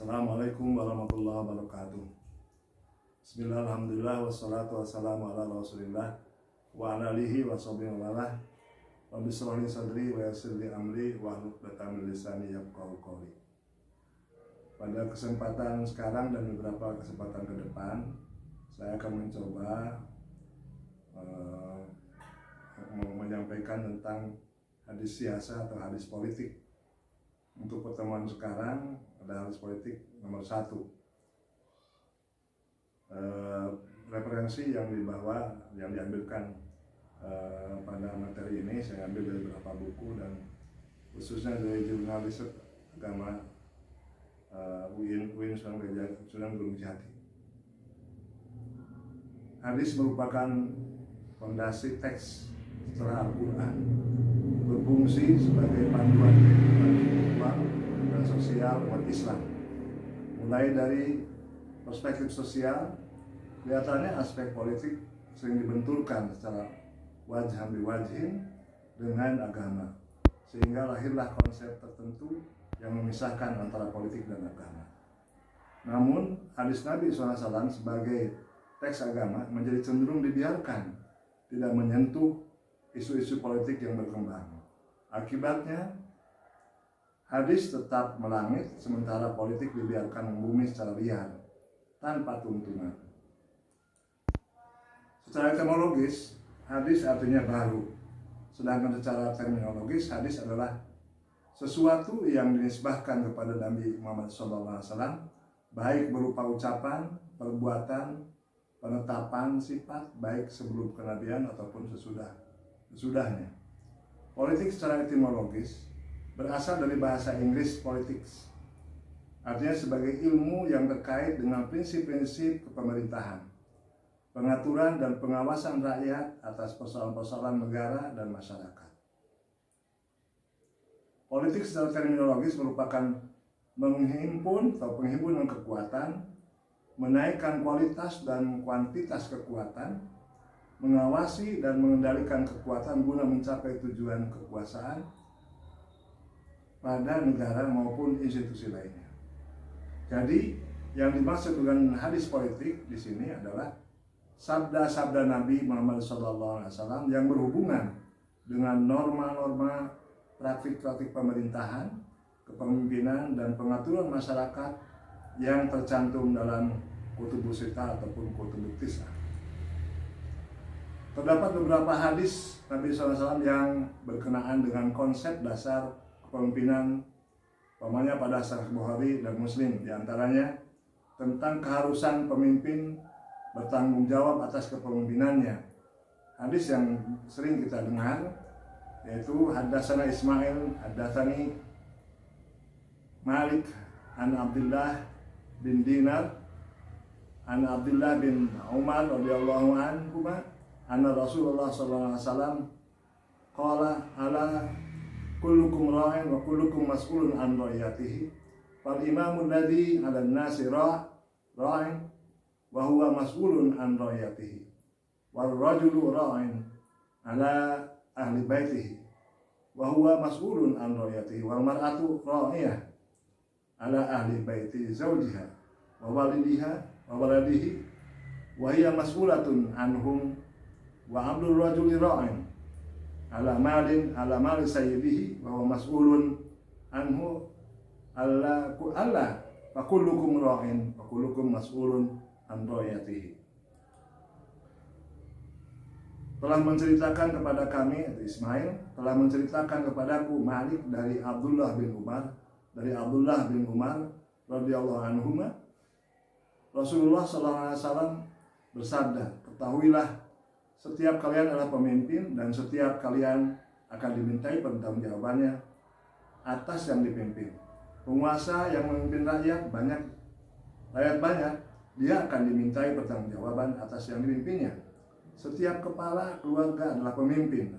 Assalamualaikum warahmatullahi wabarakatuh. Bismillah, alhamdulillah, wassalatu wassalamu ala rasulillah wa ala alihi wa sahbihi wa ala. Rabbi shrah li sadri wa yassir li amri wa hlul 'uqdatam min lisani yafqahu qawli. Pada kesempatan sekarang dan beberapa kesempatan ke depan, saya akan mencoba menyampaikan tentang hadis siasa atau hadis politik. Untuk pertemuan sekarang ada hadis politik nomor 1. Referensi yang dibawa, yang diambilkan pada materi ini saya ambil dari beberapa buku dan khususnya dari jurnalis agama UIN Sunan Gunung Jati. Hadis merupakan fondasi teks setelah Al-Quran, berfungsi sebagai panduan kehidupan spiritual dan sosial umat Islam. Mulai dari perspektif sosial, kelihatannya aspek politik sering dibenturkan secara wajhan biwajhin dengan agama, sehingga lahirlah konsep tertentu yang memisahkan antara politik dan agama. Namun, hadis Nabi SAW sebagai teks agama menjadi cenderung dibiarkan, tidak menyentuh isu-isu politik yang berkembang. Akibatnya, hadis tetap melangit sementara politik dibiarkan membumi secara liar, tanpa tuntunan. Secara etimologis, hadis artinya baru. Sedangkan secara terminologis, hadis adalah sesuatu yang dinisbahkan kepada Nabi Muhammad SAW, baik berupa ucapan, perbuatan, penetapan sifat, baik sebelum kenabian ataupun sesudahnya. Politik secara etimologis berasal dari bahasa Inggris politics, artinya sebagai ilmu yang terkait dengan prinsip-prinsip kepemerintahan, pengaturan dan pengawasan rakyat atas persoalan-persoalan negara dan masyarakat. Politik secara terminologis merupakan menghimpun atau penghimpunan kekuatan, menaikkan kualitas dan kuantitas kekuatan, mengawasi dan mengendalikan kekuatan guna mencapai tujuan kekuasaan pada negara maupun institusi lainnya. Jadi, yang dimaksud dengan hadis politik di sini adalah sabda-sabda Nabi Muhammad SAW yang berhubungan dengan norma-norma praktik-praktik pemerintahan, kepemimpinan, dan pengaturan masyarakat yang tercantum dalam Kutubus Sittah ataupun Kutubut Tis'ah. Terdapat beberapa hadis Nabi SAW yang berkenaan dengan konsep dasar kepemimpinan, umpamanya pada Sahih Bukhari dan Muslim, diantaranya tentang keharusan pemimpin bertanggung jawab atas kepemimpinannya. Hadis yang sering kita dengar yaitu haddatsana Ismail, haddatsani Malik an Abdullah bin Dinar an Abdullah bin Umar radhiyallahu anhu anna Rasulullah sallallahu alaihi wasallam qala ala kullukum ra'in wa kullukum mas'ulun an ra'iyatihi fal imamu alladhi 'ala an-nasi ra'in wa huwa mas'ulun an ra'iyatihi wal rajulu ra'in 'ala ahli baitihi wa huwa mas'ulun an ra'iyatihi wal mar'atu ra'iyah 'ala ahli baiti zawjiha wa walidiha wa waladihi wa hiya mas'ulatun anhum wa abdul rajuli ra'in ala mali sayyidihi wa huwa mas'ulun anhu alla fa kullukum ra'in wa kullukum mas'ulun an ra'iyatihi. Telah menceritakan kepada kami, Ismail telah menceritakan kepadaku Malik dari Abdullah bin Umar radhiyallahu anhuma, Rasulullah SAW bersabda, ketahuilah setiap kalian adalah pemimpin dan setiap kalian akan dimintai pertanggungjawabannya atas yang dipimpin. Penguasa yang memimpin rakyat banyak, dia akan dimintai pertanggungjawaban atas yang dipimpinnya. Setiap kepala keluarga adalah pemimpin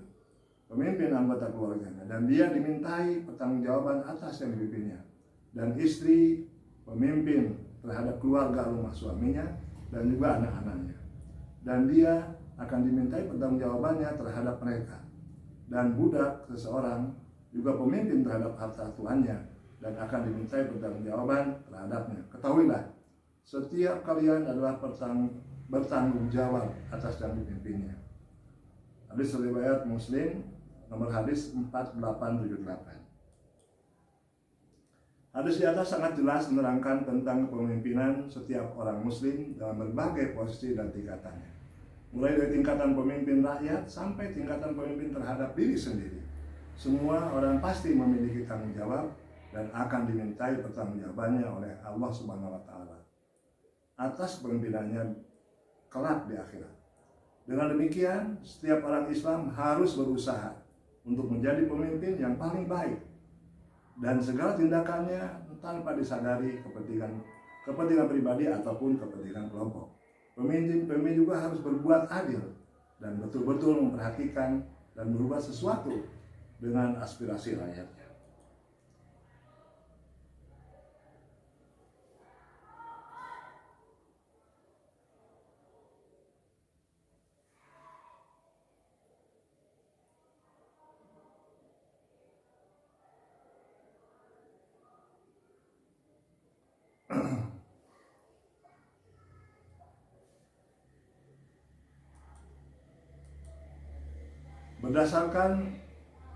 anggota keluarganya, dan dia dimintai pertanggungjawaban atas yang dipimpinnya. Dan istri pemimpin terhadap keluarga rumah suaminya dan juga anak-anaknya, dan dia akan dimintai pertanggungjawabannya terhadap mereka. Dan budak seseorang juga pemimpin terhadap harta tuannya, dan akan dimintai pertanggungjawaban terhadapnya. Ketahuilah, setiap kalian adalah bertanggung jawab atas yang dipimpinnya. Hadis riwayat Muslim, nomor hadis 4878. Hadis di atas sangat jelas menerangkan tentang kepemimpinan setiap orang muslim dalam berbagai posisi dan tingkatannya. Mulai dari tingkatan pemimpin rakyat sampai tingkatan pemimpin terhadap diri sendiri. Semua orang pasti memiliki tanggung jawab dan akan dimintai pertanggungjawabannya oleh Allah Subhanahu wa taala atas kepemimpinannya kelak di akhirat. Dengan demikian, setiap orang Islam harus berusaha untuk menjadi pemimpin yang paling baik dan segala tindakannya tanpa disadari kepentingan pribadi ataupun kepentingan kelompok. Pemimpin juga harus berbuat adil dan betul-betul memperhatikan dan berubah sesuatu dengan aspirasi rakyatnya. Berdasarkan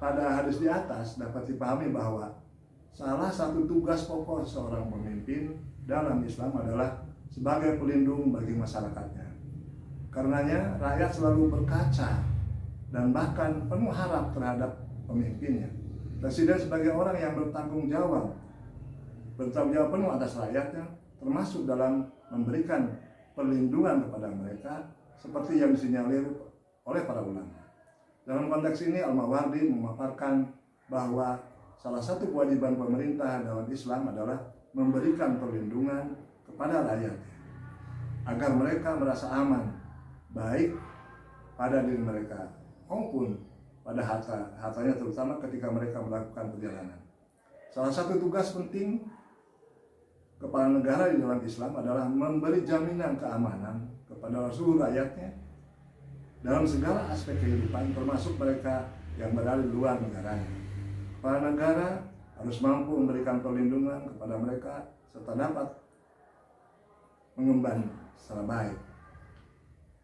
pada hadis di atas dapat dipahami bahwa salah satu tugas pokok seorang pemimpin dalam Islam adalah sebagai pelindung bagi masyarakatnya. Karenanya rakyat selalu berkaca dan bahkan penuh harap terhadap pemimpinnya. Presiden sebagai orang yang bertanggung jawab penuh atas rakyatnya, termasuk dalam memberikan perlindungan kepada mereka seperti yang disinyalir oleh para ulama. Dalam konteks ini Al-Mawardi memaparkan bahwa salah satu kewajiban pemerintah dalam Islam adalah memberikan perlindungan kepada rakyatnya agar mereka merasa aman baik pada diri mereka maupun pada hartanya, terutama ketika mereka melakukan perjalanan. Salah satu tugas penting kepala negara di dalam Islam adalah memberi jaminan keamanan kepada seluruh rakyatnya dalam segala aspek kehidupan, termasuk mereka yang berada di luar negaranya. Kepala negara harus mampu memberikan perlindungan kepada mereka serta dapat mengemban secara baik.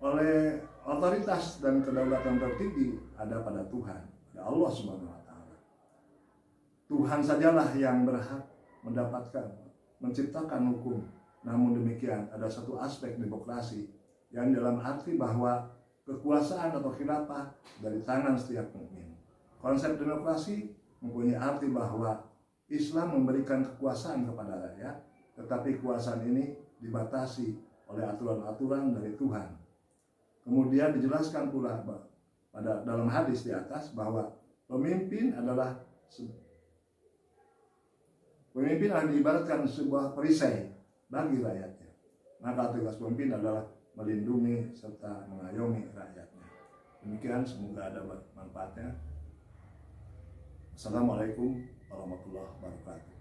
Oleh otoritas dan kedaulatan tertinggi ada pada Tuhan, pada Allah Subhanahu wa taala. Tuhan sajalah yang berhak menciptakan hukum. Namun demikian, ada satu aspek demokrasi yang dalam arti bahwa kekuasaan atau khilafah dari tangan setiap mukmin. Konsep demokrasi mempunyai arti bahwa Islam memberikan kekuasaan kepada rakyat, tetapi kekuasaan ini dibatasi oleh aturan-aturan dari Tuhan. Kemudian dijelaskan pula pada dalam hadis di atas bahwa pemimpin adalah diibaratkan sebuah perisai bagi rakyatnya. Maka tugas pemimpin adalah melindungi serta mengayomi rakyatnya. Demikian, semoga ada manfaatnya. Assalamualaikum warahmatullahi wabarakatuh.